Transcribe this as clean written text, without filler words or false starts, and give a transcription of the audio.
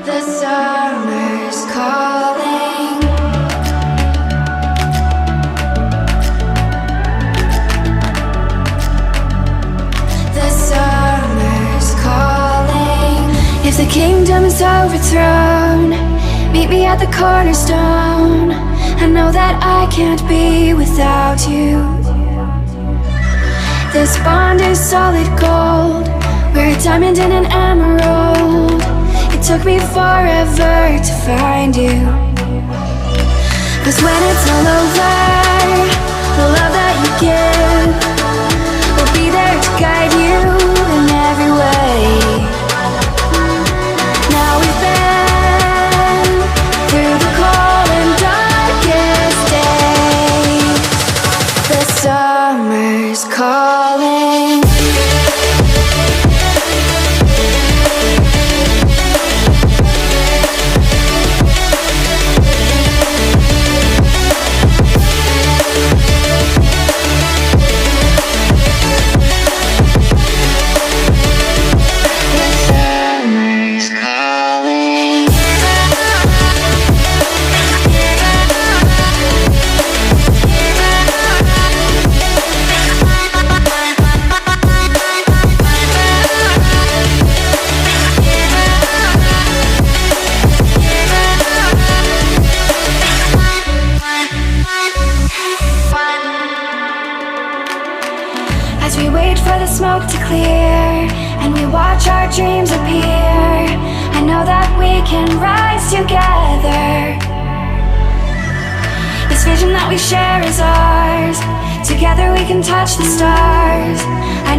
The summer's calling. The summer's calling. If the kingdom is overthrown, meet me at the cornerstone. I know that I can't be without you. This bond is solid gold. We're a diamond and an emerald. It took me forever to find you. 'Cause when it's all over, the love that you give will be there to guide you in every way. Now we've been through the cold and darkest day. The summer's calling. As we wait for the smoke to clear and we watch our dreams appear, I know that we can rise together. This vision that we share is ours. Together we can touch the stars. I